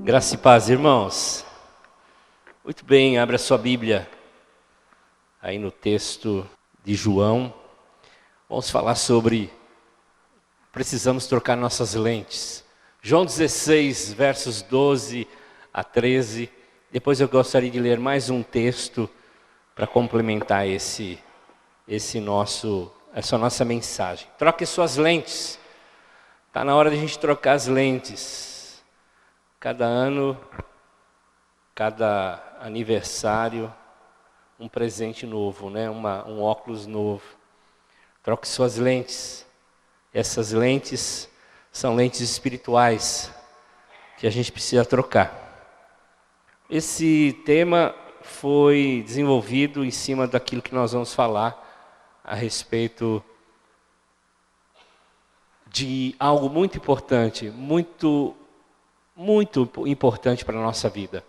Graça e paz, irmãos. Muito bem, abra sua Bíblia aí no texto de João. Vamos falar sobre precisamos trocar nossas lentes. João 16, versos 12 a 13. Depois eu gostaria de ler mais um texto para complementar essa nossa mensagem. Troque suas lentes. Está na hora de a gente trocar as lentes. Cada ano, cada aniversário, um presente novo, né? Um óculos novo. Troque suas lentes. Essas lentes são lentes espirituais que a gente precisa trocar. Esse tema foi desenvolvido em cima daquilo que nós vamos falar a respeito de algo muito importante, muito importante para a nossa vida.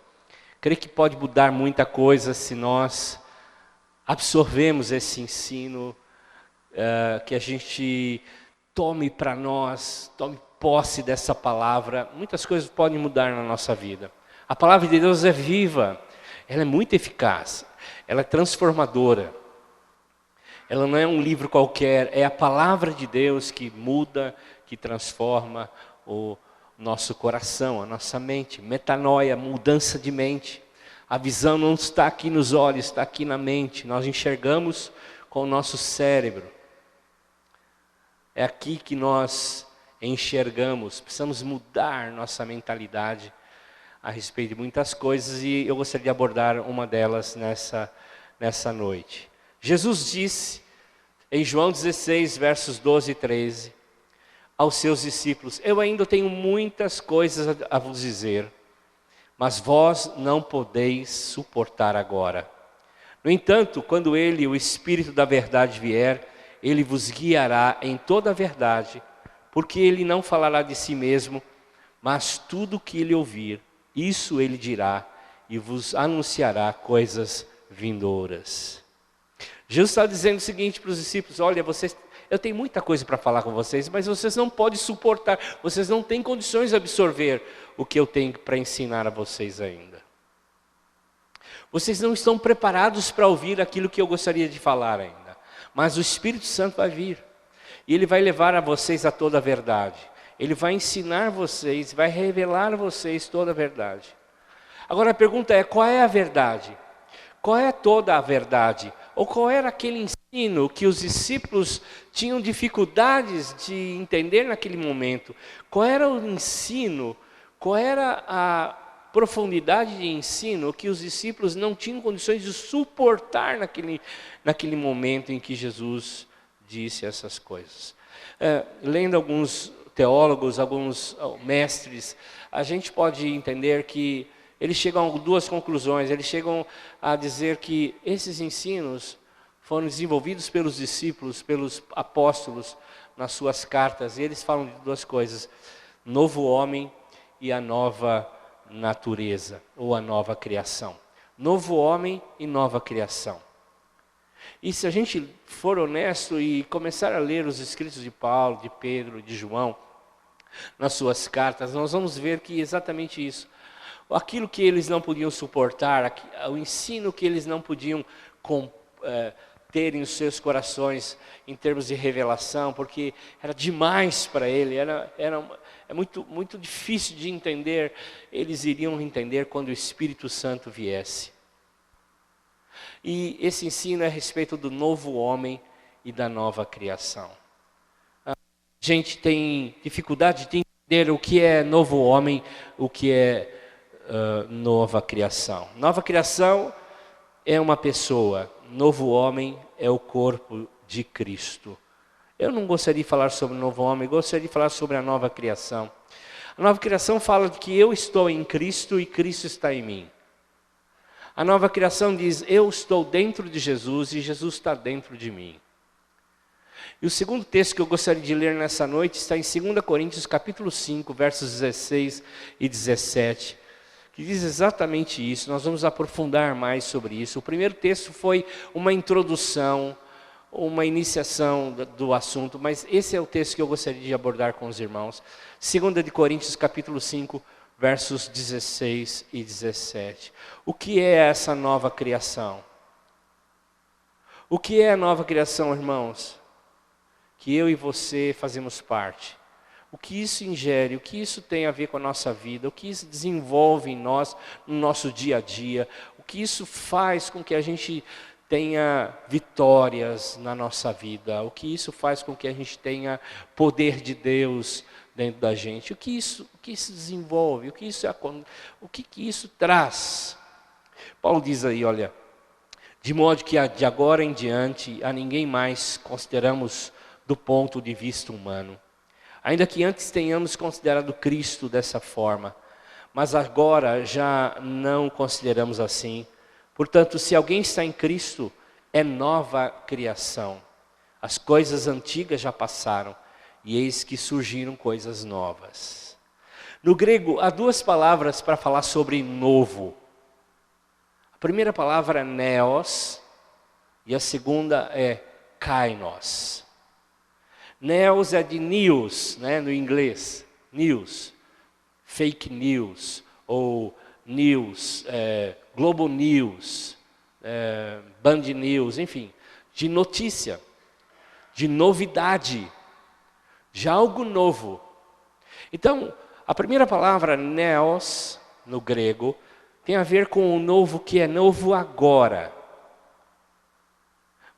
Creio que pode mudar muita coisa se nós absorvemos esse ensino, que a gente tome para nós, tome posse dessa palavra. Muitas coisas podem mudar na nossa vida. A palavra de Deus é viva, ela é muito eficaz, ela é transformadora. Ela não é um livro qualquer, é a palavra de Deus que muda, que transforma o nosso coração, a nossa mente. Metanoia, mudança de mente. A visão não está aqui nos olhos, está aqui na mente. Nós enxergamos com o nosso cérebro. É aqui que nós enxergamos. Precisamos mudar nossa mentalidade a respeito de muitas coisas, e eu gostaria de abordar uma delas nessa noite. Jesus disse em João 16, versos 12 e 13, aos seus discípulos: eu ainda tenho muitas coisas a vos dizer, mas vós não podeis suportar agora. No entanto, quando Ele, o Espírito da verdade, vier, Ele vos guiará em toda a verdade, porque Ele não falará de si mesmo, mas tudo o que Ele ouvir, isso Ele dirá e vos anunciará coisas vindouras. Jesus está dizendo o seguinte para os discípulos: olha, eu tenho muita coisa para falar com vocês, mas vocês não podem suportar, vocês não têm condições de absorver o que eu tenho para ensinar a vocês ainda. Vocês não estão preparados para ouvir aquilo que eu gostaria de falar ainda. Mas o Espírito Santo vai vir, e Ele vai levar a vocês a toda a verdade. Ele vai ensinar vocês, vai revelar a vocês toda a verdade. Agora a pergunta é: qual é a verdade? Qual é toda a verdade? Ou qual era aquele ensino que os discípulos tinham dificuldades de entender naquele momento? Qual era o ensino, qual era a profundidade de ensino que os discípulos não tinham condições de suportar naquele momento em que Jesus disse essas coisas? Lendo alguns teólogos, alguns mestres, a gente pode entender que eles chegam a duas conclusões. Eles chegam a dizer que esses ensinos foram desenvolvidos pelos discípulos, pelos apóstolos, nas suas cartas. E eles falam de duas coisas: novo homem e a nova natureza, ou a nova criação. Novo homem e nova criação. E se a gente for honesto e começar a ler os escritos de Paulo, de Pedro, de João, nas suas cartas, nós vamos ver que exatamente isso. Aquilo que eles não podiam suportar, o ensino que eles não podiam ter em seus corações em termos de revelação, porque era demais para ele, é muito difícil de entender. Eles iriam entender quando o Espírito Santo viesse. E esse ensino é a respeito do novo homem e da nova criação. A gente tem dificuldade de entender o que é novo homem, o que é nova criação. Nova criação é uma pessoa, novo homem é o corpo de Cristo. Eu não gostaria de falar sobre o novo homem, gostaria de falar sobre a nova criação. A nova criação fala de que eu estou em Cristo e Cristo está em mim. A nova criação diz: eu estou dentro de Jesus e Jesus está dentro de mim. E o segundo texto que eu gostaria de ler nessa noite está em 2 Coríntios capítulo 5, versos 16 e 17. Que diz exatamente isso. Nós vamos aprofundar mais sobre isso. O primeiro texto foi uma introdução, uma iniciação do assunto, mas esse é o texto que eu gostaria de abordar com os irmãos. 2 Coríntios capítulo 5, versos 16 e 17. O que é essa nova criação? O que é a nova criação, irmãos? Que eu e você fazemos parte. O que isso ingere, o que isso tem a ver com a nossa vida, o que isso desenvolve em nós, no nosso dia a dia, o que isso faz com que a gente tenha vitórias na nossa vida, o que isso faz com que a gente tenha poder de Deus dentro da gente, o que isso desenvolve, o que isso traz. Paulo diz aí, olha, de modo que de agora em diante a ninguém mais consideramos do ponto de vista humano. Ainda que antes tenhamos considerado Cristo dessa forma, mas agora já não consideramos assim. Portanto, se alguém está em Cristo, é nova criação. As coisas antigas já passaram, e eis que surgiram coisas novas. No grego, há duas palavras para falar sobre novo. A primeira palavra é neos, e a segunda é kainos. Neos é de news, né, no inglês, news, fake news, ou news, Globo News, Band News, enfim, de notícia, de novidade, de algo novo. Então, a primeira palavra, neos, no grego, tem a ver com o novo que é novo agora.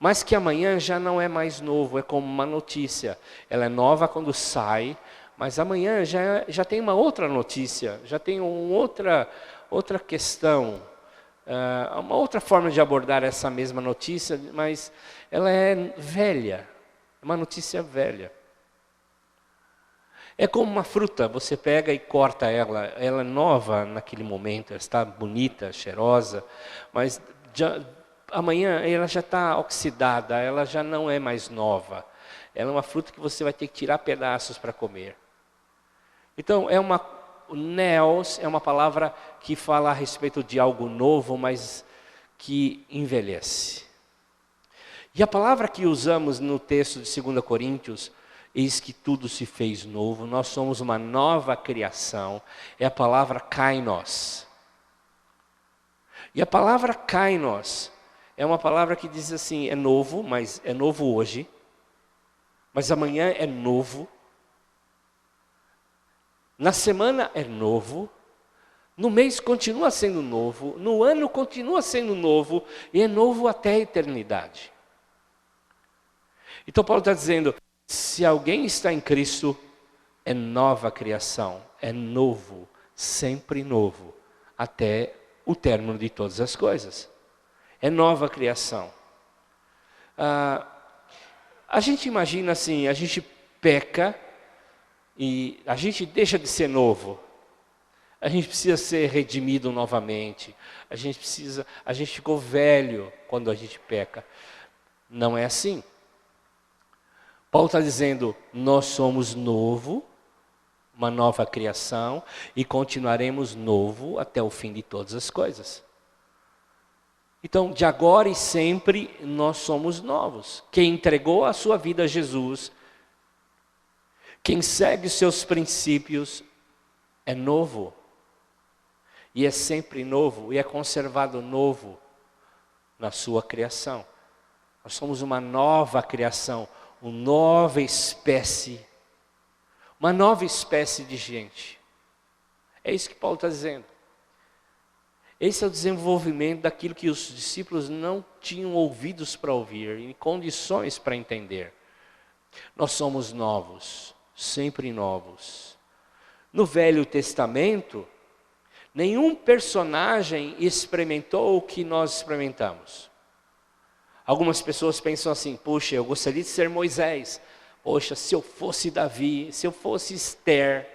Mas que amanhã já não é mais novo, é como uma notícia. Ela é nova quando sai, mas amanhã já tem uma outra notícia, já tem outra questão, uma outra forma de abordar essa mesma notícia, mas ela é velha, é uma notícia velha. É como uma fruta, você pega e corta ela é nova naquele momento, ela está bonita, cheirosa, mas amanhã ela já está oxidada, ela já não é mais nova. Ela é uma fruta que você vai ter que tirar pedaços para comer. Então, o neos é uma palavra que fala a respeito de algo novo, mas que envelhece. E a palavra que usamos no texto de 2 Coríntios, eis que tudo se fez novo, nós somos uma nova criação, é a palavra kainos. E a palavra kainos é uma palavra que diz assim, é novo, mas é novo hoje, mas amanhã é novo, na semana é novo, no mês continua sendo novo, no ano continua sendo novo, e é novo até a eternidade. Então Paulo está dizendo, se alguém está em Cristo, é nova criação, é novo, sempre novo, até o término de todas as coisas. É nova criação. A gente imagina assim, a gente peca e a gente deixa de ser novo. A gente precisa ser redimido novamente. A gente ficou velho quando a gente peca. Não é assim. Paulo está dizendo, nós somos novo, uma nova criação, e continuaremos novo até o fim de todas as coisas. Então, de agora e sempre, nós somos novos. Quem entregou a sua vida a Jesus, quem segue os seus princípios, é novo. E é sempre novo, e é conservado novo na sua criação. Nós somos uma nova criação, uma nova espécie de gente. É isso que Paulo está dizendo. Esse é o desenvolvimento daquilo que os discípulos não tinham ouvidos para ouvir e condições para entender. Nós somos novos, sempre novos. No Velho Testamento, nenhum personagem experimentou o que nós experimentamos. Algumas pessoas pensam assim, puxa, eu gostaria de ser Moisés. Poxa, se eu fosse Davi, se eu fosse Esther,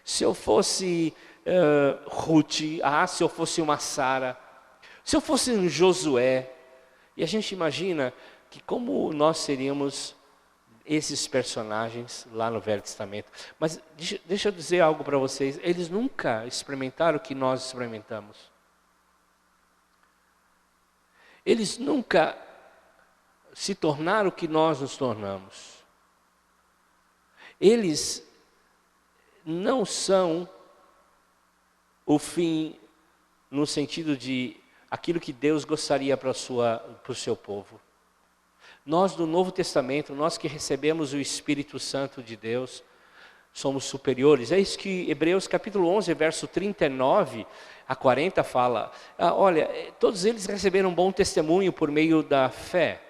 se eu fosse Ruth, se eu fosse uma Sara, se eu fosse um Josué. E a gente imagina que como nós seríamos esses personagens lá no Velho Testamento. Mas deixa eu dizer algo para vocês, eles nunca experimentaram o que nós experimentamos. Eles nunca se tornaram o que nós nos tornamos. Eles não são o fim no sentido de aquilo que Deus gostaria para o seu povo. Nós do Novo Testamento, nós que recebemos o Espírito Santo de Deus, somos superiores. É isso que Hebreus capítulo 11, verso 39 a 40 fala. Olha, todos eles receberam um bom testemunho por meio da fé.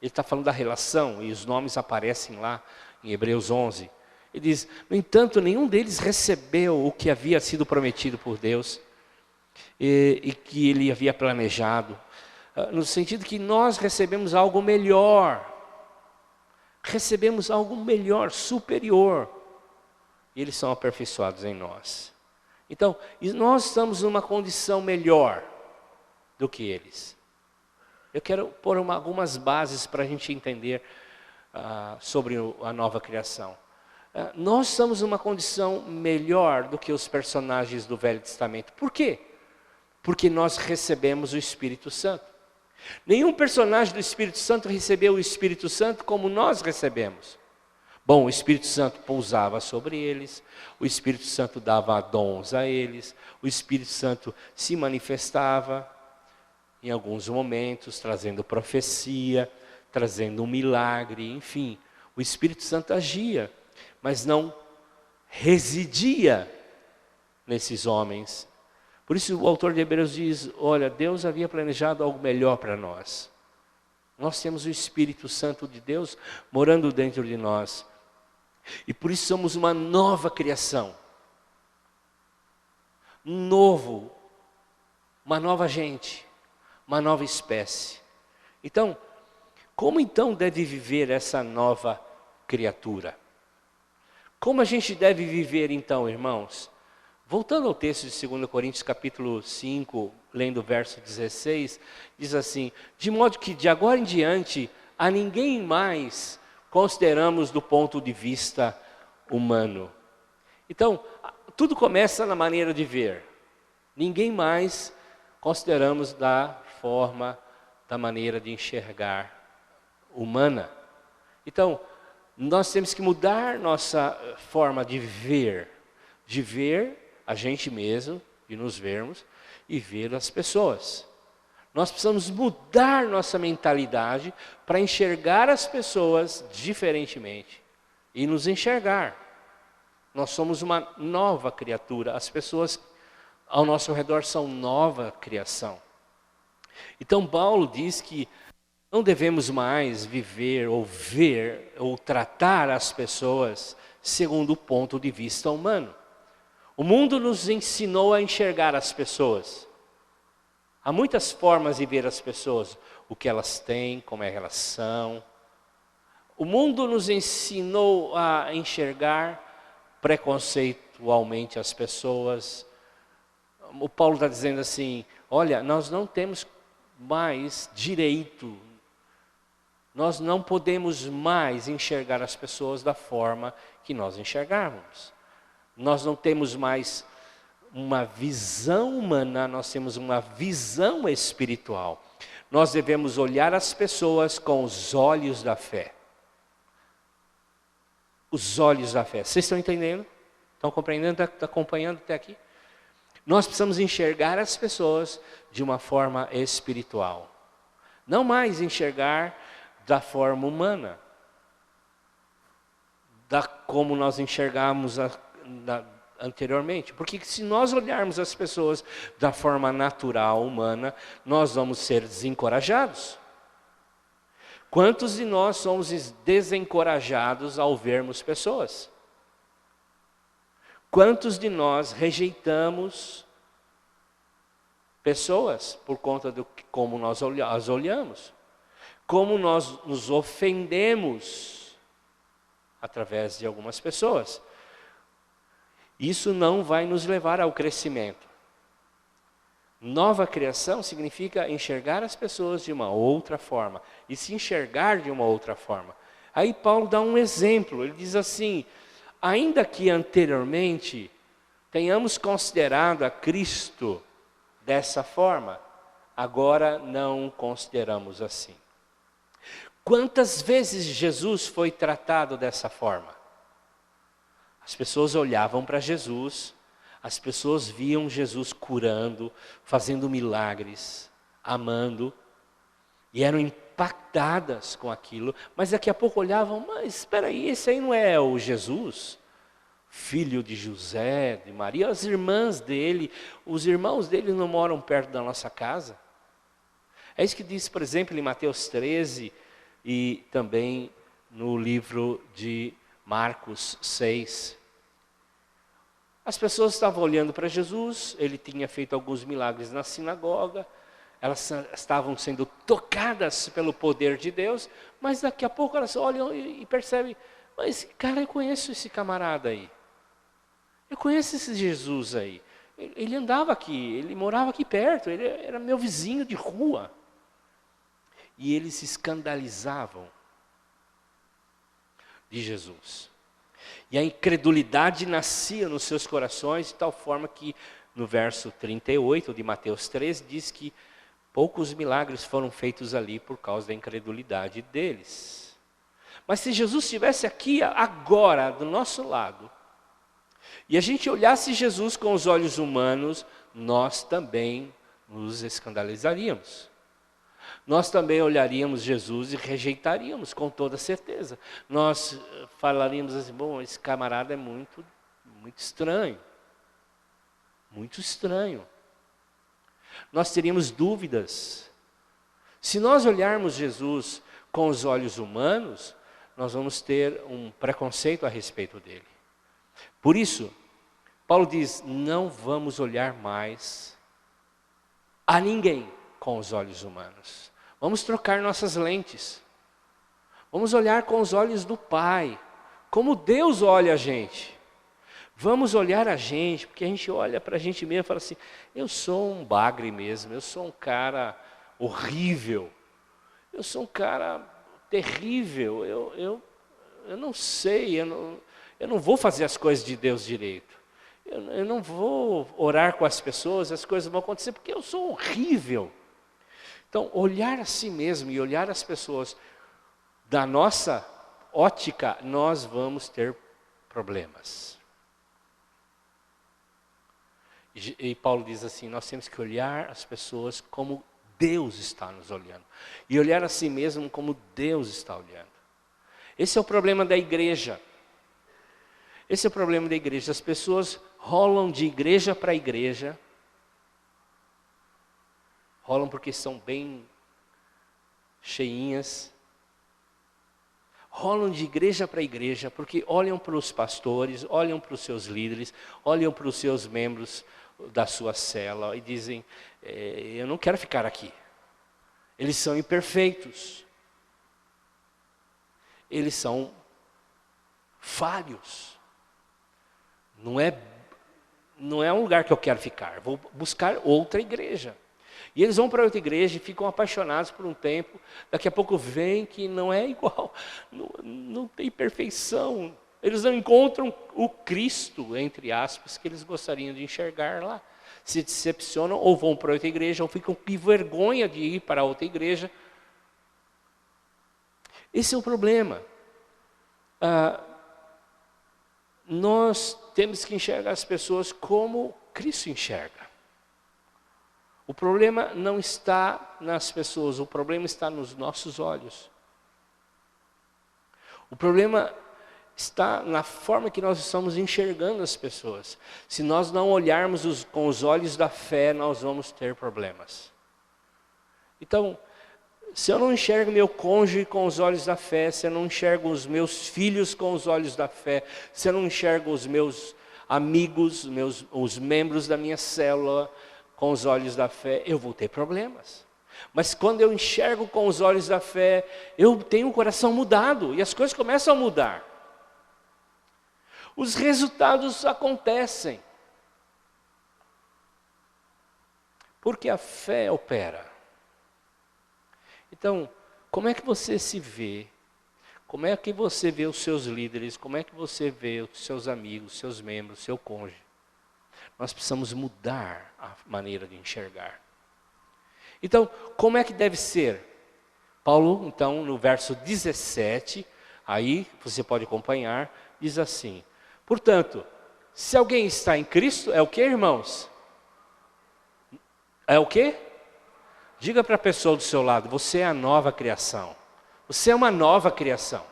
Ele está falando da relação, e os nomes aparecem lá em Hebreus 11. Ele diz, no entanto, nenhum deles recebeu o que havia sido prometido por Deus, e que ele havia planejado. No sentido que nós recebemos algo melhor. Recebemos algo melhor, superior. E eles são aperfeiçoados em nós. Então, nós estamos numa condição melhor do que eles. Eu quero pôr algumas bases para a gente entender sobre a nova criação. Nós estamos numa condição melhor do que os personagens do Velho Testamento. Por quê? Porque nós recebemos o Espírito Santo. Nenhum personagem do Espírito Santo recebeu o Espírito Santo como nós recebemos. Bom, o Espírito Santo pousava sobre eles, o Espírito Santo dava dons a eles, o Espírito Santo se manifestava em alguns momentos, trazendo profecia, trazendo um milagre, enfim. O Espírito Santo agia, mas não residia nesses homens. Por isso o autor de Hebreus diz, olha, Deus havia planejado algo melhor para nós. Nós temos o Espírito Santo de Deus morando dentro de nós. E por isso somos uma nova criação. Uma nova gente, uma nova espécie. Então, como então deve viver essa nova criatura? Como a gente deve viver então, irmãos? Voltando ao texto de 2 Coríntios capítulo 5, lendo o verso 16, diz assim, de modo que de agora em diante, a ninguém mais consideramos do ponto de vista humano. Então, tudo começa na maneira de ver. Ninguém mais consideramos da maneira de enxergar humana. Então, nós temos que mudar nossa forma de ver a gente mesmo, de nos vermos, e ver as pessoas. Nós precisamos mudar nossa mentalidade para enxergar as pessoas diferentemente e nos enxergar. Nós somos uma nova criatura, as pessoas ao nosso redor são nova criação. Então Paulo diz que não devemos mais viver ou ver ou tratar as pessoas segundo o ponto de vista humano. O mundo nos ensinou a enxergar as pessoas. Há muitas formas de ver as pessoas, o que elas têm, como é que elas são. O mundo nos ensinou a enxergar preconceitualmente as pessoas. O Paulo está dizendo assim, olha, nós não temos mais direito, nós não podemos mais enxergar as pessoas da forma que nós enxergávamos. Nós não temos mais uma visão humana, nós temos uma visão espiritual. Nós devemos olhar as pessoas com os olhos da fé. Os olhos da fé. Vocês estão entendendo? Estão compreendendo? Estão acompanhando até aqui? Nós precisamos enxergar as pessoas de uma forma espiritual. Não mais enxergar da forma humana. Como nós enxergamos anteriormente. Porque se nós olharmos as pessoas da forma natural, humana, nós vamos ser desencorajados. Quantos de nós somos desencorajados ao vermos pessoas? Quantos de nós rejeitamos pessoas por conta de como nós as olhamos? Como nós nos ofendemos através de algumas pessoas? Isso não vai nos levar ao crescimento. Nova criação significa enxergar as pessoas de uma outra forma. E se enxergar de uma outra forma. Aí Paulo dá um exemplo. Ele diz assim, ainda que anteriormente tenhamos considerado a Cristo dessa forma, agora não consideramos assim. Quantas vezes Jesus foi tratado dessa forma? As pessoas olhavam para Jesus, As pessoas viam Jesus curando, fazendo milagres, amando, e eram impactadas com aquilo, mas daqui a pouco olhavam, mas espera aí, esse aí não é o Jesus? Filho de José, de Maria, as irmãs dele, os irmãos dele não moram perto da nossa casa? É isso que diz, por exemplo, em Mateus 13 e também no livro de Marcos 6. As pessoas estavam olhando para Jesus, ele tinha feito alguns milagres na sinagoga, elas estavam sendo tocadas pelo poder de Deus, mas daqui a pouco elas olham e percebem, mas cara, eu conheço esse camarada aí. Eu conheço esse Jesus aí. Ele andava aqui, ele morava aqui perto, ele era meu vizinho de rua. E eles se escandalizavam de Jesus. E a incredulidade nascia nos seus corações, de tal forma que no verso 38 de Mateus 13 diz que poucos milagres foram feitos ali por causa da incredulidade deles. Mas se Jesus estivesse aqui agora, do nosso lado, e a gente olhasse Jesus com os olhos humanos, nós também nos escandalizaríamos. Nós também olharíamos Jesus e rejeitaríamos com toda certeza. Nós falaríamos assim, bom, esse camarada é muito estranho. Muito estranho. Nós teríamos dúvidas. Se nós olharmos Jesus com os olhos humanos, nós vamos ter um preconceito a respeito dele. Por isso, Paulo diz, não vamos olhar mais a ninguém com os olhos humanos. Vamos trocar nossas lentes. Vamos olhar com os olhos do Pai, como Deus olha a gente. Vamos olhar a gente, porque a gente olha para a gente mesmo e fala assim, eu sou um bagre mesmo, eu sou um cara horrível, eu sou um cara terrível, eu não sei, eu não vou fazer as coisas de Deus direito. Eu não vou orar com as pessoas, as coisas vão acontecer porque eu sou horrível. Então, olhar a si mesmo e olhar as pessoas da nossa ótica, nós vamos ter problemas. E Paulo diz assim, nós temos que olhar as pessoas como Deus está nos olhando. E olhar a si mesmo como Deus está olhando. Esse é o problema da igreja. Esse é o problema da igreja. As pessoas rolam de igreja para igreja. Rolam porque são bem cheinhas. Rolam de igreja para igreja porque olham para os pastores, olham para os seus líderes, olham para os seus membros da sua cela e dizem, eu não quero ficar aqui. Eles são imperfeitos. Eles são falhos. Não é um lugar que eu quero ficar. Vou buscar outra igreja. E eles vão para outra igreja e ficam apaixonados por um tempo. Daqui a pouco vem que não é igual. Não tem perfeição. Eles não encontram o Cristo, entre aspas, que eles gostariam de enxergar lá. Se decepcionam ou vão para outra igreja ou ficam com vergonha de ir para outra igreja. Esse é o problema. Nós temos que enxergar as pessoas como Cristo enxerga. O problema não está nas pessoas, o problema está nos nossos olhos. O problema está na forma que nós estamos enxergando as pessoas. Se nós não olharmos com os olhos da fé, nós vamos ter problemas. Então, se eu não enxergo meu cônjuge com os olhos da fé, se eu não enxergo os meus filhos com os olhos da fé, se eu não enxergo os meus amigos, os membros da minha célula com os olhos da fé, eu vou ter problemas. Mas quando eu enxergo com os olhos da fé, eu tenho o coração mudado e as coisas começam a mudar. Os resultados acontecem. Porque a fé opera. Então, como é que você se vê? Como é que você vê os seus líderes? Como é que você vê os seus amigos, seus membros, seu cônjuge? Nós precisamos mudar a maneira de enxergar. Então, como é que deve ser? Paulo, então, no verso 17, aí você pode acompanhar, diz assim, portanto, Se alguém está em Cristo, é o que, irmãos? É o quê? Diga para a pessoa do seu lado, você é a nova criação. Você é uma nova criação.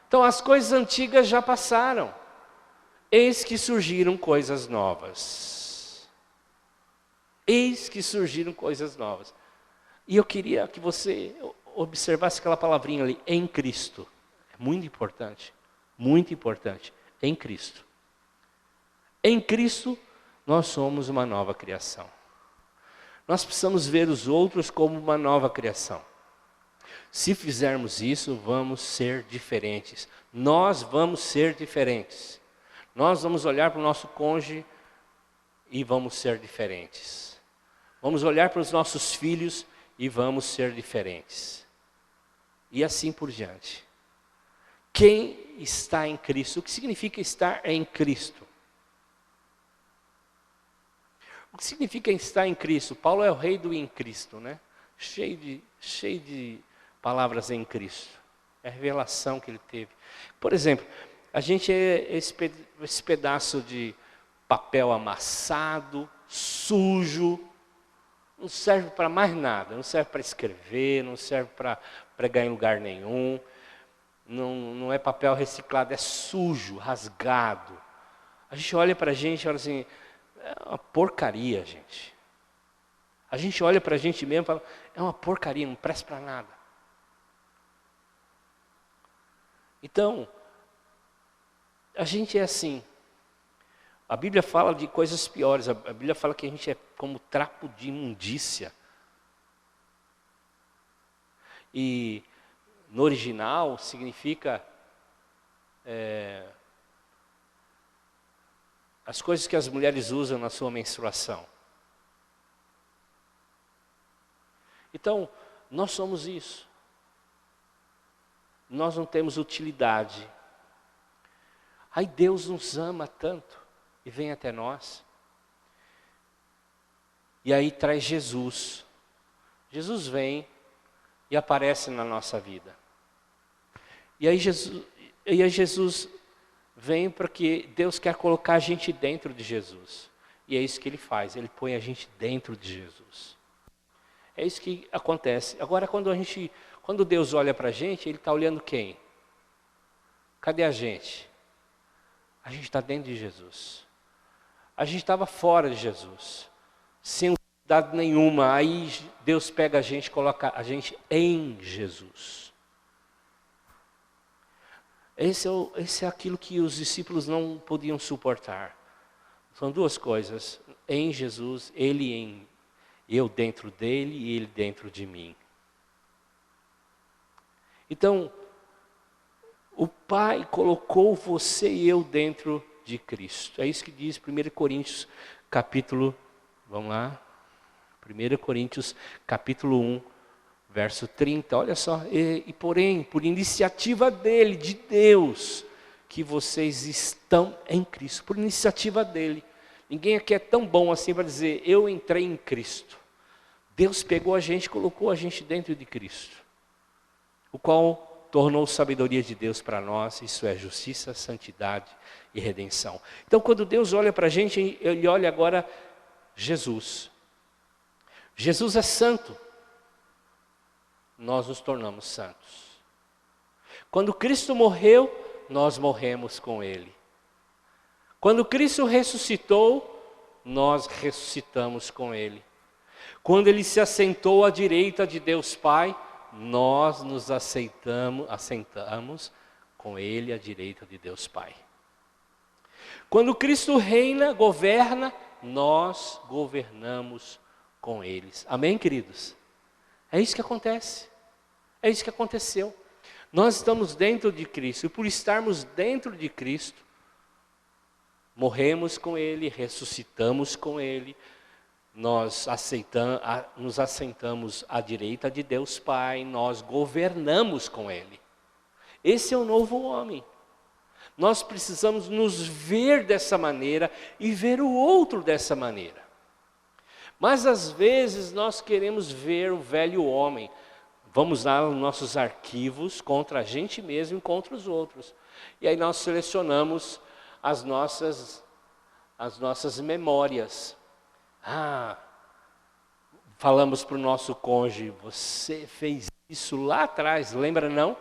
Então as coisas antigas já passaram. Eis que surgiram coisas novas. Eis que surgiram coisas novas. E eu queria que você observasse aquela palavrinha ali, em Cristo. É muito importante, em Cristo. Em Cristo, nós somos uma nova criação. Nós precisamos ver os outros como uma nova criação. Se fizermos isso, vamos ser diferentes. Nós vamos ser diferentes. Nós vamos olhar para o nosso cônjuge e vamos ser diferentes. Vamos olhar para os nossos filhos e vamos ser diferentes. E assim por diante. Quem está em Cristo? O que significa estar em Cristo? O que significa estar em Cristo? Paulo é o rei do em Cristo, né? Cheio de palavras em Cristo. É a revelação que ele teve. Por exemplo, a gente é esse pedaço de papel amassado, sujo, não serve para mais nada, não serve para escrever, não serve para pregar em lugar nenhum, não é papel reciclado, é sujo, rasgado. A gente olha para a gente e fala assim, é uma porcaria, gente. A gente olha para a gente mesmo e fala, é uma porcaria, não presta para nada. Então, a gente é assim. A Bíblia fala de coisas piores. A Bíblia fala que a gente é como trapo de imundícia. E no original significa as coisas que as mulheres usam na sua menstruação. Então, nós somos isso. Nós não temos utilidade. Aí Deus nos ama tanto e vem até nós. E aí traz Jesus. Jesus vem e aparece na nossa vida. E aí Jesus vem porque Deus quer colocar a gente dentro de Jesus. E é isso que Ele faz, Ele põe a gente dentro de Jesus. É isso que acontece. Agora quando Deus olha para a gente, Ele está olhando quem? Cadê a gente? A gente está dentro de Jesus. A gente estava fora de Jesus, sem utilidade nenhuma. Aí Deus pega a gente e coloca a gente em Jesus. Esse é aquilo que os discípulos não podiam suportar. São duas coisas, em Jesus, eu dentro dele e ele dentro de mim. Então, o Pai colocou você e eu dentro de Cristo. É isso que diz 1 Coríntios capítulo, vamos lá, 1 Coríntios capítulo 1, verso 30, olha só. E porém, por iniciativa dele, de Deus, que vocês estão em Cristo, por iniciativa dele. Ninguém aqui é tão bom assim para dizer, eu entrei em Cristo. Deus pegou a gente e colocou a gente dentro de Cristo, o qual tornou sabedoria de Deus para nós, isso é justiça, santidade e redenção. Então quando Deus olha para a gente, Ele olha agora Jesus. Jesus é santo, nós nos tornamos santos. Quando Cristo morreu, nós morremos com Ele. Quando Cristo ressuscitou, nós ressuscitamos com Ele. Quando Ele se assentou à direita de Deus Pai, nós nos assentamos com Ele à direita de Deus Pai. Quando Cristo reina, governa, nós governamos com eles. Amém, queridos? É isso que acontece. É isso que aconteceu. Nós estamos dentro de Cristo, e por estarmos dentro de Cristo, morremos com Ele, ressuscitamos com Ele, nós nos assentamos à direita de Deus Pai, nós governamos com Ele. Esse é o novo homem. Nós precisamos nos ver dessa maneira e ver o outro dessa maneira. Mas às vezes nós queremos ver o velho homem. Vamos lá nos nossos arquivos contra a gente mesmo e contra os outros. E aí nós selecionamos as nossas memórias. Falamos para o nosso cônjuge, você fez isso lá atrás, lembra não?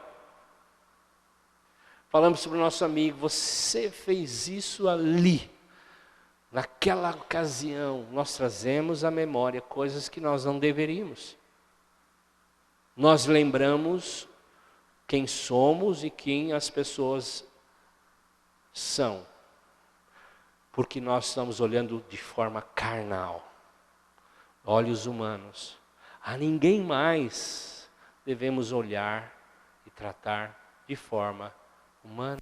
Falamos para o nosso amigo, você fez isso ali. Naquela ocasião, nós trazemos à memória coisas que nós não deveríamos. Nós lembramos quem somos e quem as pessoas são. Porque nós estamos olhando de forma carnal, olhos humanos. A ninguém mais devemos olhar e tratar de forma humana.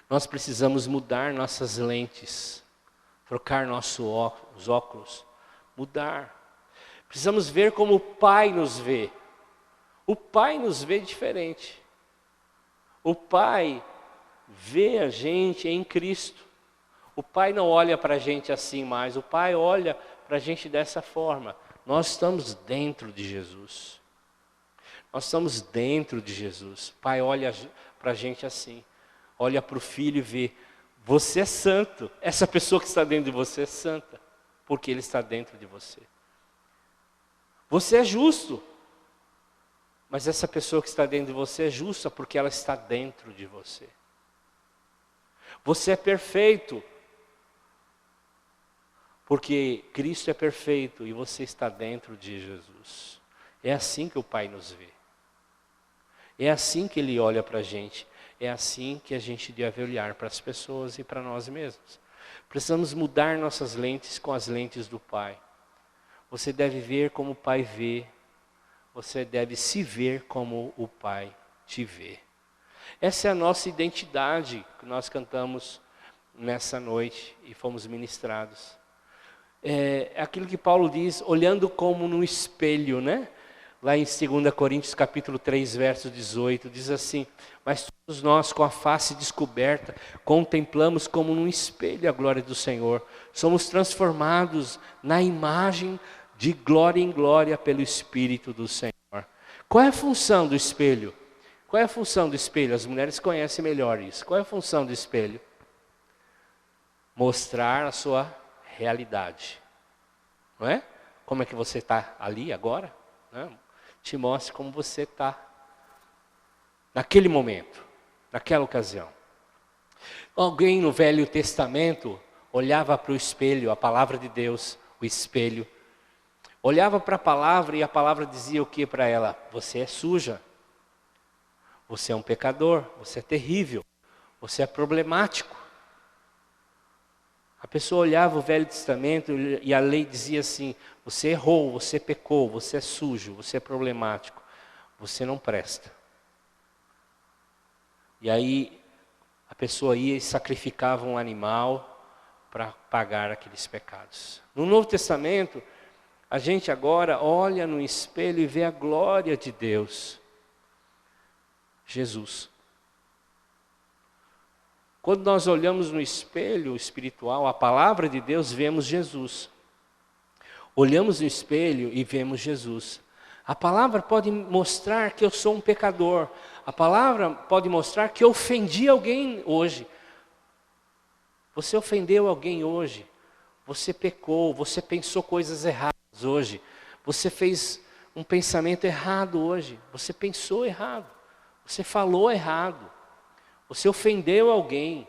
Nós precisamos mudar nossas lentes, trocar nossos óculos, mudar. Precisamos ver como o Pai nos vê. O Pai nos vê diferente. O Pai vê a gente em Cristo. O Pai não olha para a gente assim mais. O Pai olha para a gente dessa forma. Nós estamos dentro de Jesus. Nós estamos dentro de Jesus. O Pai olha para a gente assim. Olha para o Filho e vê. Você é santo. Essa pessoa que está dentro de você é santa. Porque Ele está dentro de você. Você é justo. Mas essa pessoa que está dentro de você é justa porque ela está dentro de você. Você é perfeito. Porque Cristo é perfeito e você está dentro de Jesus. É assim que o Pai nos vê. É assim que Ele olha para a gente. É assim que a gente deve olhar para as pessoas e para nós mesmos. Precisamos mudar nossas lentes com as lentes do Pai. Você deve ver como o Pai vê. Você deve se ver como o Pai te vê. Essa é a nossa identidade que nós cantamos nessa noite e fomos ministrados. É aquilo que Paulo diz, olhando como no espelho, né? Lá em 2 Coríntios capítulo 3, verso 18, diz assim: mas todos nós com a face descoberta, contemplamos como num espelho a glória do Senhor. Somos transformados na imagem de glória em glória pelo Espírito do Senhor. Qual é a função do espelho? Qual é a função do espelho? As mulheres conhecem melhor isso. Qual é a função do espelho? Mostrar a sua realidade. Não é? Como é que você está ali agora? Não? Te mostre como você está naquele momento, naquela ocasião. Alguém no Velho Testamento olhava para o espelho, a palavra de Deus, o espelho. Olhava para a palavra e a palavra dizia o que para ela? Você é suja. Você é um pecador, você é terrível, você é problemático. A pessoa olhava o Velho Testamento e a lei dizia assim: você errou, você pecou, você é sujo, você é problemático, você não presta. E aí a pessoa ia e sacrificava um animal para pagar aqueles pecados. No Novo Testamento, a gente agora olha no espelho e vê a glória de Deus. Jesus. Quando nós olhamos no espelho espiritual, a palavra de Deus, vemos Jesus. Olhamos no espelho e vemos Jesus. A palavra pode mostrar que eu sou um pecador. A palavra pode mostrar que eu ofendi alguém hoje. Você ofendeu alguém hoje. Você pecou, você pensou coisas erradas hoje. Você fez um pensamento errado hoje. Você pensou errado. Você falou errado. Você ofendeu alguém.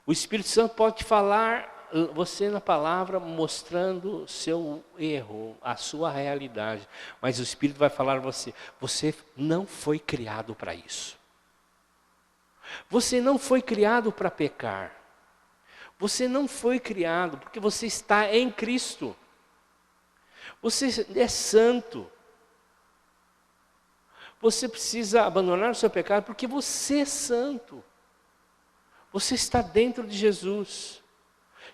O Espírito Santo pode te falar, você na palavra, mostrando o seu erro, a sua realidade. Mas o Espírito vai falar a você, você não foi criado para isso. Você não foi criado para pecar. Você não foi criado porque você está em Cristo. Você é santo. Você precisa abandonar o seu pecado porque você é santo. Você está dentro de Jesus.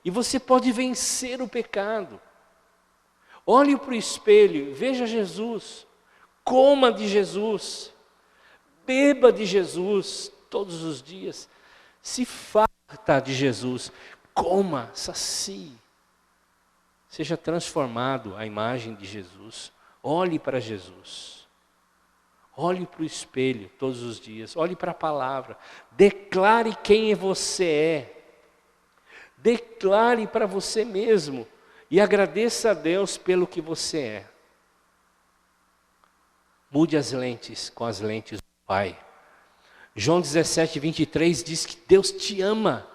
E você pode vencer o pecado. Olhe para o espelho, veja Jesus. Coma de Jesus. Beba de Jesus todos os dias. Se farta de Jesus. Coma, sacie. Seja transformado à imagem de Jesus. Olhe para Jesus. Olhe para o espelho todos os dias, olhe para a palavra, declare quem você é, declare para você mesmo e agradeça a Deus pelo que você é. Mude as lentes com as lentes do Pai. João 17:23 diz que Deus te ama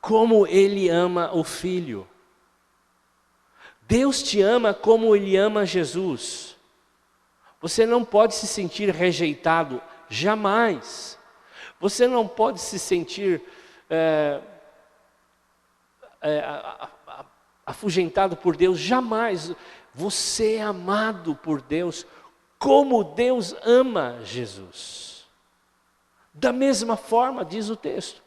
como Ele ama o Filho. Deus te ama como Ele ama Jesus. Você não pode se sentir rejeitado, jamais. Você não pode se sentir afugentado por Deus, jamais. Você é amado por Deus, como Deus ama Jesus. Da mesma forma, diz o texto,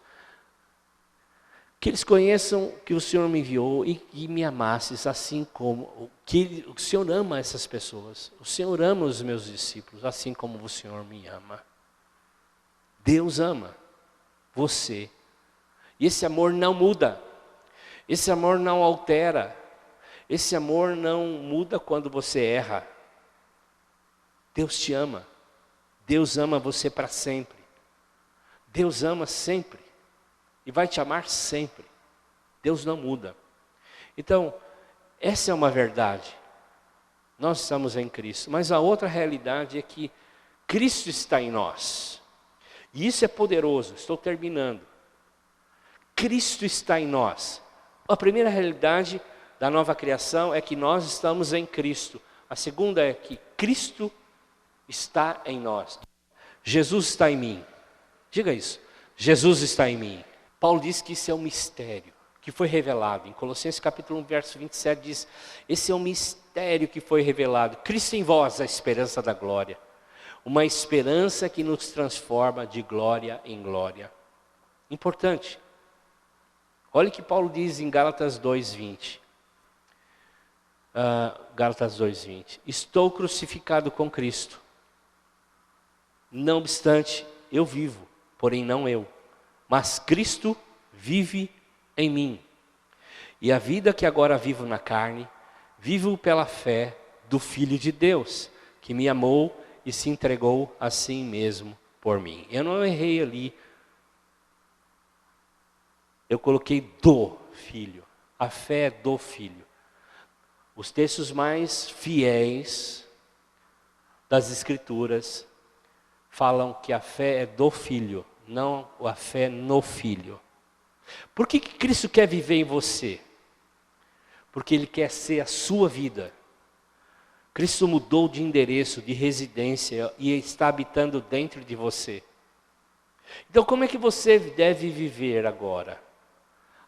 que eles conheçam que o Senhor me enviou e me amasses, assim como que o Senhor ama essas pessoas. O Senhor ama os meus discípulos, assim como o Senhor me ama. Deus ama você. E esse amor não muda. Esse amor não altera. Esse amor não muda quando você erra. Deus te ama. Deus ama você para sempre. Deus ama sempre. E vai te amar sempre. Deus não muda. Então, essa é uma verdade. Nós estamos em Cristo. Mas a outra realidade é que Cristo está em nós. E isso é poderoso. Estou terminando. Cristo está em nós. A primeira realidade da nova criação é que nós estamos em Cristo. A segunda é que Cristo está em nós. Jesus está em mim. Diga isso. Jesus está em mim. Paulo diz que isso é um mistério que foi revelado. Em Colossenses capítulo 1, verso 27 diz, esse é um mistério que foi revelado. Cristo em vós, a esperança da glória. Uma esperança que nos transforma de glória em glória. Importante. Olha o que Paulo diz em Gálatas 2:20. Gálatas 2:20. Estou crucificado com Cristo. Não obstante, eu vivo, porém não eu. Mas Cristo vive em mim. E a vida que agora vivo na carne, vivo pela fé do Filho de Deus, que me amou e se entregou a si mesmo por mim. Eu não errei ali. Eu coloquei do Filho. A fé é do Filho. Os textos mais fiéis das Escrituras falam que a fé é do Filho, não a fé no Filho. Por que Cristo quer viver em você? Porque Ele quer ser a sua vida. Cristo mudou de endereço, de residência e está habitando dentro de você. Então como é que você deve viver agora?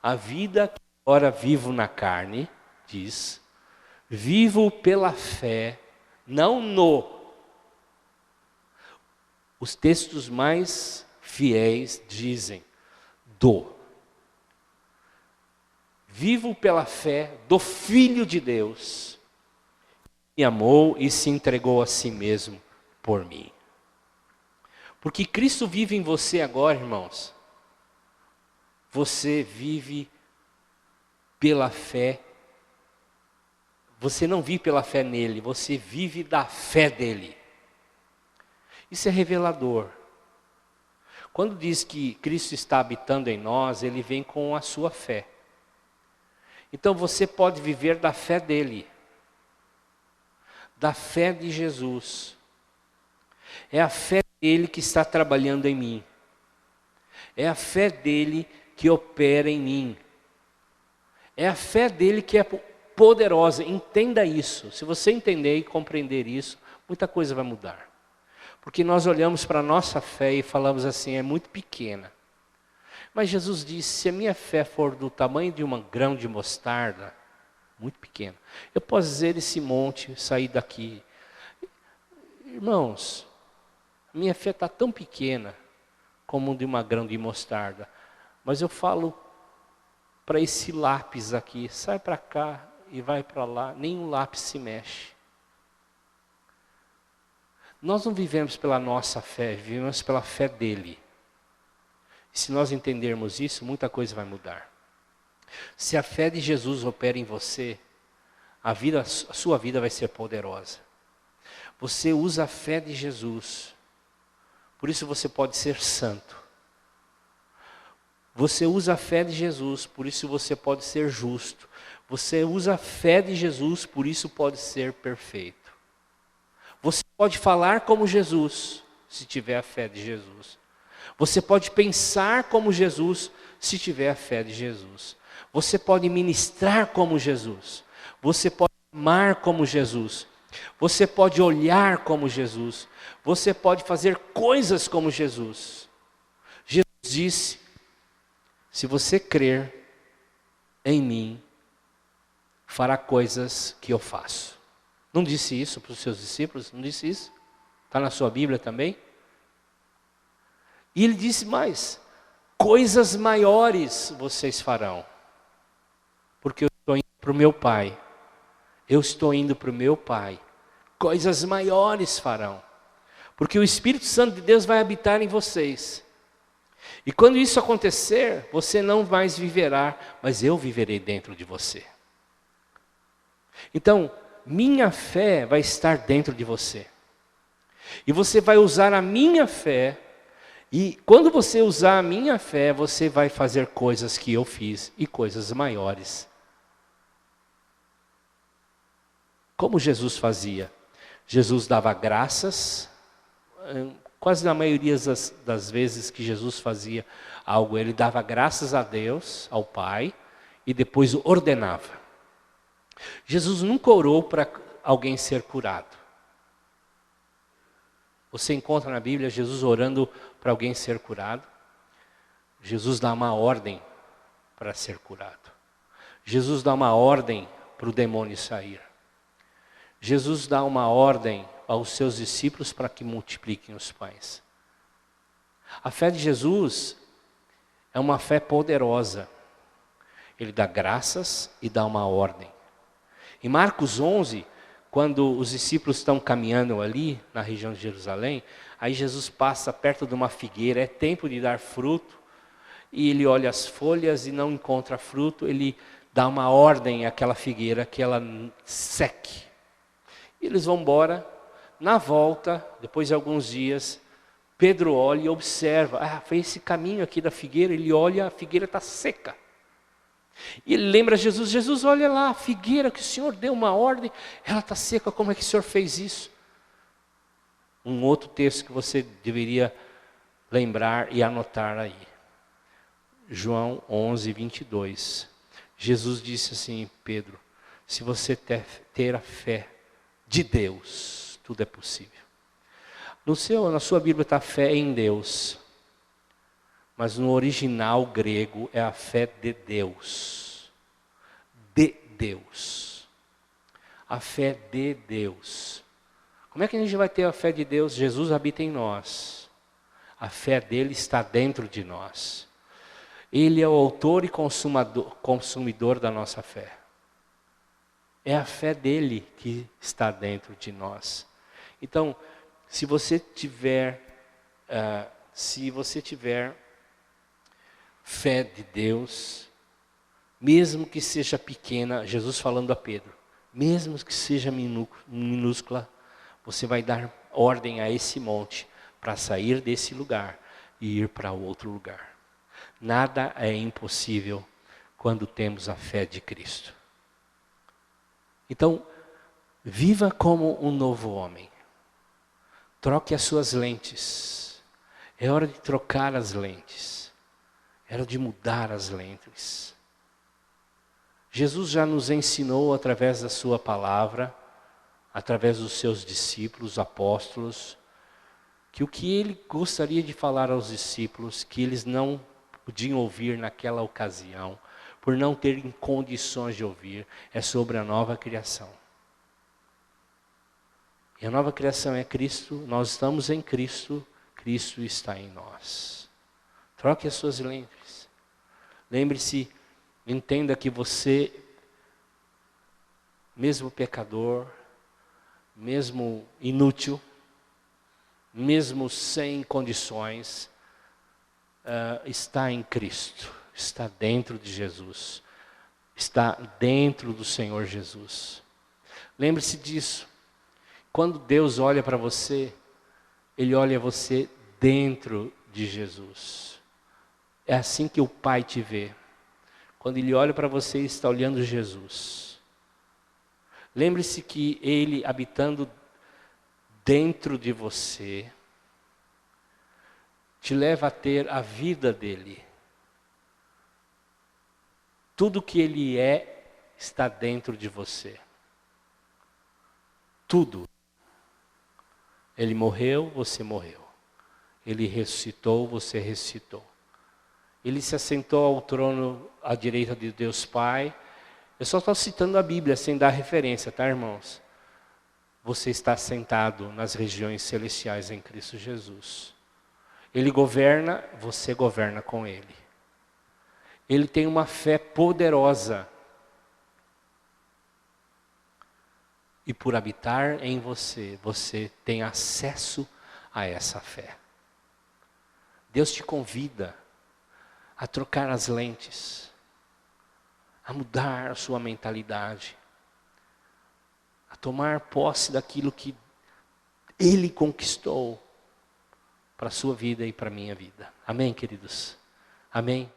A vida que agora vivo na carne, diz, vivo pela fé, não no. Os textos mais fiéis dizem do. Vivo pela fé do Filho de Deus, que me amou e se entregou a si mesmo por mim. Porque Cristo vive em você agora, irmãos. Você vive pela fé. Você não vive pela fé nele, você vive da fé dele. Isso é revelador. Quando diz que Cristo está habitando em nós, ele vem com a sua fé. Então você pode viver da fé dele. Da fé de Jesus. É a fé dele que está trabalhando em mim. É a fé dele que opera em mim. É a fé dele que é poderosa. Entenda isso. Se você entender e compreender isso, muita coisa vai mudar. Porque nós olhamos para a nossa fé e falamos assim, é muito pequena. Mas Jesus disse, se a minha fé for do tamanho de um grão de mostarda, muito pequena, eu posso dizer esse monte, sair daqui. Irmãos, minha fé está tão pequena como de uma grão de mostarda. Mas eu falo para esse lápis aqui, sai para cá e vai para lá, nenhum lápis se mexe. Nós não vivemos pela nossa fé, vivemos pela fé dele. E se nós entendermos isso, muita coisa vai mudar. Se a fé de Jesus opera em você, a sua vida vai ser poderosa. Você usa a fé de Jesus por isso você pode ser santo. Você usa a fé de Jesus, por isso você pode ser justo. Você usa a fé de Jesus, por isso pode ser perfeito. Você pode falar como Jesus, se tiver a fé de Jesus. Você pode pensar como Jesus, se tiver a fé de Jesus. Você pode ministrar como Jesus. Você pode amar como Jesus. Você pode olhar como Jesus. Você pode fazer coisas como Jesus. Jesus disse: se você crer em mim, fará coisas que eu faço. Não disse isso para os seus discípulos? Não disse isso? Está na sua Bíblia também? E ele disse mais: coisas maiores vocês farão. Porque eu estou indo para o meu Pai. Eu estou indo para o meu Pai. Coisas maiores farão. Porque o Espírito Santo de Deus vai habitar em vocês. E quando isso acontecer, você não mais viverá, mas eu viverei dentro de você. Então, minha fé vai estar dentro de você. E você vai usar a minha fé. E quando você usar a minha fé, você vai fazer coisas que eu fiz e coisas maiores. Como Jesus fazia? Jesus dava graças. Quase na maioria das vezes que Jesus fazia algo, ele dava graças a Deus, ao Pai, e depois ordenava. Jesus nunca orou para alguém ser curado. Você encontra na Bíblia Jesus orando para alguém ser curado? Jesus dá uma ordem para ser curado. Jesus dá uma ordem para o demônio sair. Jesus dá uma ordem aos seus discípulos para que multipliquem os pães. A fé de Jesus é uma fé poderosa. Ele dá graças e dá uma ordem. Em Marcos 11, quando os discípulos estão caminhando ali, na região de Jerusalém, aí Jesus passa perto de uma figueira, é tempo de dar fruto, e ele olha as folhas e não encontra fruto, ele dá uma ordem àquela figueira que ela seque. E eles vão embora. Na volta, depois de alguns dias, Pedro olha e observa, foi esse caminho aqui da figueira, ele olha, a figueira está seca. E ele lembra Jesus: Jesus, olha lá, a figueira que o Senhor deu uma ordem, ela está seca, como é que o Senhor fez isso? Um outro texto que você deveria lembrar e anotar aí. João 11, 22. Jesus disse assim: Pedro, se você ter a fé de Deus, tudo é possível. Na sua Bíblia está fé em Deus. Mas no original grego é a fé de Deus. De Deus. A fé de Deus. Como é que a gente vai ter a fé de Deus? Jesus habita em nós. A fé dele está dentro de nós. Ele é o autor e consumidor da nossa fé. É a fé dele que está dentro de nós. Então, se você tiver fé de Deus, mesmo que seja pequena, Jesus falando a Pedro, mesmo que seja minúscula, você vai dar ordem a esse monte para sair desse lugar e ir para outro lugar. Nada é impossível quando temos a fé de Cristo. Então, viva como um novo homem. Troque as suas lentes. É hora de trocar as lentes. É hora de mudar as lentes. Jesus já nos ensinou através da sua palavra, através dos seus discípulos, apóstolos, que o que ele gostaria de falar aos discípulos, que eles não podiam ouvir naquela ocasião, por não terem condições de ouvir, é sobre a nova criação. E a nova criação é Cristo, nós estamos em Cristo, Cristo está em nós. Troque as suas lentes. Lembre-se, entenda que você, mesmo pecador, mesmo inútil, mesmo sem condições, está em Cristo, está dentro de Jesus, está dentro do Senhor Jesus. Lembre-se disso. Quando Deus olha para você, Ele olha você dentro de Jesus. É assim que o Pai te vê. Quando Ele olha para você, Ele está olhando Jesus. Lembre-se que Ele, habitando dentro de você, te leva a ter a vida dEle. Tudo que Ele é, está dentro de você. Tudo. Ele morreu, você morreu. Ele ressuscitou, você ressuscitou. Ele se assentou ao trono à direita de Deus Pai. Eu só estou citando a Bíblia sem dar referência, tá, irmãos? Você está sentado nas regiões celestiais em Cristo Jesus. Ele governa, você governa com Ele. Ele tem uma fé poderosa. E por habitar em você, você tem acesso a essa fé. Deus te convida a trocar as lentes, a mudar a sua mentalidade, a tomar posse daquilo que Ele conquistou para a sua vida e para a minha vida. Amém, queridos? Amém?